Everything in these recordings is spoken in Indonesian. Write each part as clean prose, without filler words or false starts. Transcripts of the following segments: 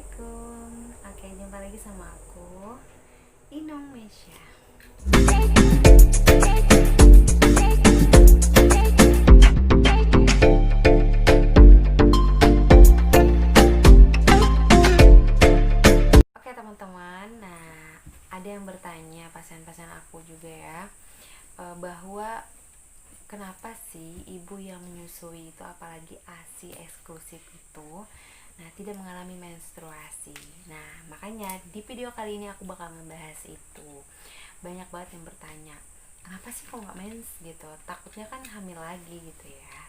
Assalamualaikum. Oke, jumpa lagi sama aku, Inung Mesya. Oke teman-teman, nah ada yang bertanya, pasien-pasien aku juga ya, bahwa kenapa sih ibu yang menyusui itu, apalagi ASI eksklusif itu, nah tidak mengalami menstruasi. Nah makanya di video kali ini aku bakal ngebahas itu. Banyak banget yang bertanya, kenapa sih kok nggak mens gitu, takutnya kan hamil lagi gitu ya.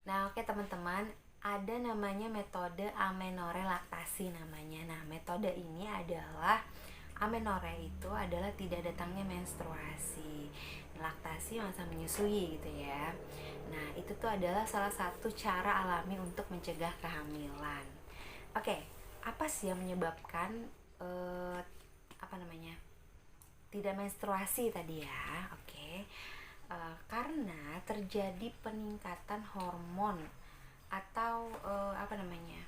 Nah oke teman-teman, ada namanya metode amenore laktasi namanya. Nah metode ini adalah, amenore itu adalah tidak datangnya menstruasi, laktasi masa menyusui gitu ya. Nah itu tuh adalah salah satu cara alami untuk mencegah kehamilan. Oke, apa sih yang menyebabkan apa namanya tidak menstruasi tadi ya? Oke, karena terjadi peningkatan hormon atau apa namanya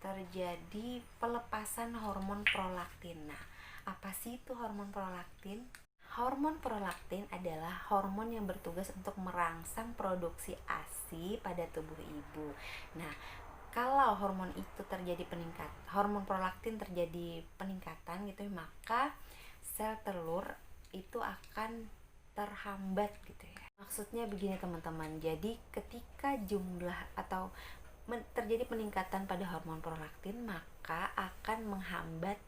terjadi pelepasan hormon prolaktin. Nah, apa sih itu hormon prolaktin? Hormon prolaktin adalah hormon yang bertugas untuk merangsang produksi ASI pada tubuh ibu. Nah, kalau hormon itu terjadi hormon prolaktin terjadi peningkatan gitu, maka sel telur itu akan terhambat gitu ya. Maksudnya begini teman-teman, jadi ketika jumlah atau terjadi peningkatan pada hormon prolaktin, maka akan menghambat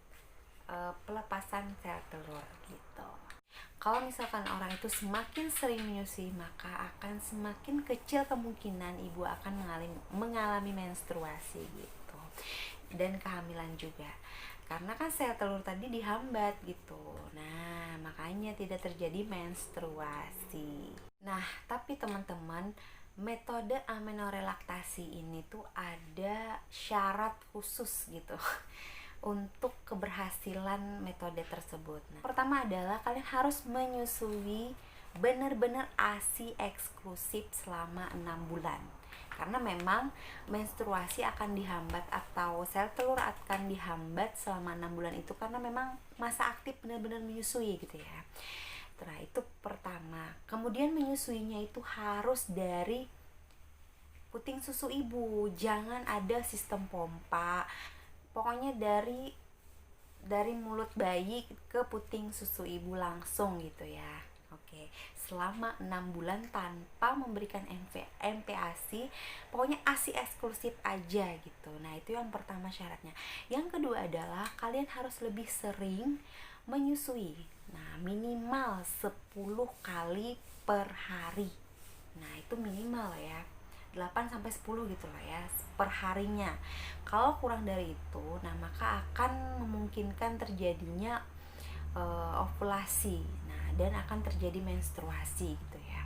pelepasan sel telur gitu. Kalau misalkan orang itu semakin sering menyusui, maka akan semakin kecil kemungkinan ibu akan mengalami menstruasi gitu, dan kehamilan juga, karena kan sel telur tadi dihambat gitu. Nah makanya tidak terjadi menstruasi. Nah tapi teman-teman, metode amenore laktasi ini tuh ada syarat khusus gitu untuk keberhasilan metode tersebut. Nah, pertama adalah kalian harus menyusui benar-benar ASI eksklusif selama 6 bulan. Karena memang menstruasi akan dihambat atau sel telur akan dihambat selama 6 bulan itu karena memang masa aktif benar-benar menyusui gitu ya. Nah, itu pertama. Kemudian menyusuinya itu harus dari puting susu ibu, jangan ada sistem pompa. Pokoknya dari mulut bayi ke puting susu ibu langsung gitu ya. Oke, selama 6 bulan tanpa memberikan MPASI, pokoknya ASI eksklusif aja gitu. Nah itu yang pertama syaratnya. Yang kedua adalah kalian harus lebih sering menyusui. Nah minimal 10 kali per hari. Nah itu minimal ya, 8-10 gitu lah ya per harinya. Kalau kurang dari itu, nah maka akan memungkinkan terjadinya ovulasi, nah dan akan terjadi menstruasi gitu ya.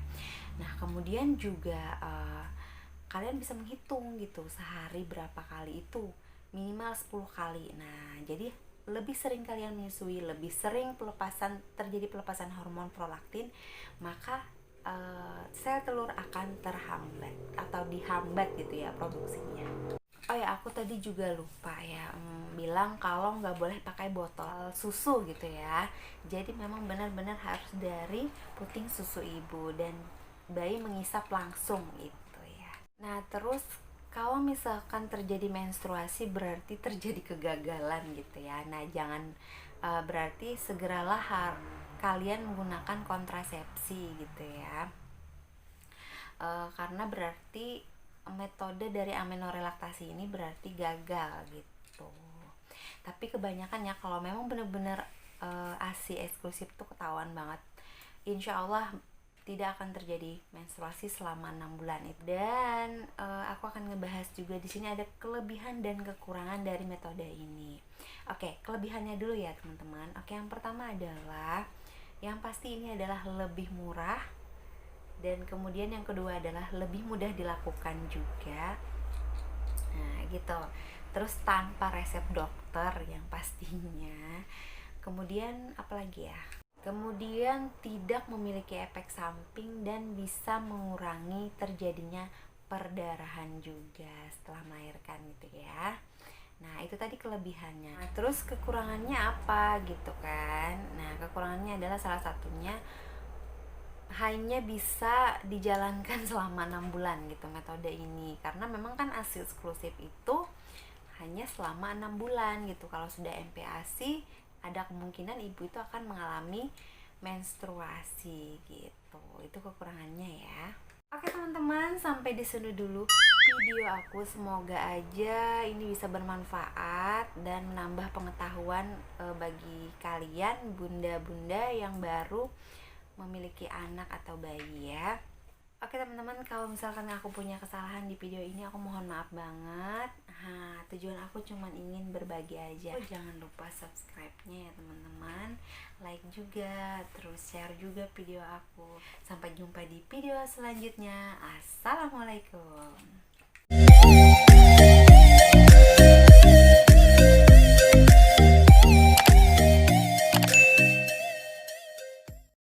Nah kemudian juga kalian bisa menghitung gitu sehari berapa kali itu, minimal 10 kali. Nah jadi lebih sering kalian menyusui, lebih sering terjadi pelepasan hormon prolaktin, maka sel telur akan terhambat atau dihambat gitu ya produksinya. Oh ya, aku tadi juga lupa ya bilang kalau nggak boleh pakai botol susu gitu ya. Jadi memang benar-benar harus dari puting susu ibu dan bayi mengisap langsung gitu ya. Nah terus kalau misalkan terjadi menstruasi berarti terjadi kegagalan gitu ya. Nah jangan berarti segeralah kalian menggunakan kontrasepsi gitu ya. Karena berarti metode dari amenore laktasi ini berarti gagal gitu. Tapi kebanyakan ya kalau memang benar-benar ASI eksklusif tuh ketahuan banget, insya Allah tidak akan terjadi menstruasi selama 6 bulan itu. Dan aku akan ngebahas juga di sini ada kelebihan dan kekurangan dari metode ini. Oke, kelebihannya dulu ya teman-teman. Oke, yang pertama adalah yang pasti ini adalah lebih murah, dan kemudian yang kedua adalah lebih mudah dilakukan juga. Nah gitu. Terus tanpa resep dokter yang pastinya. Kemudian apalagi ya, kemudian tidak memiliki efek samping dan bisa mengurangi terjadinya perdarahan juga setelah melahirkan gitu ya. Nah, itu tadi kelebihannya. Nah, terus kekurangannya apa gitu kan? Nah, kekurangannya adalah salah satunya hanya bisa dijalankan selama 6 bulan gitu metode ini, karena memang kan ASI eksklusif itu hanya selama 6 bulan gitu. Kalau sudah MPASI ada kemungkinan ibu itu akan mengalami menstruasi gitu. Itu kekurangannya ya. Oke teman-teman, sampai di sini dulu video aku. Semoga aja ini bisa bermanfaat dan menambah pengetahuan bagi kalian bunda-bunda yang baru memiliki anak atau bayi ya. Oke teman-teman, kalau misalkan aku punya kesalahan di video ini, aku mohon maaf banget. Tujuan aku cuma ingin berbagi aja. Jangan lupa subscribe-nya ya teman-teman, like juga, terus share juga video aku. Sampai jumpa di video selanjutnya. Assalamualaikum.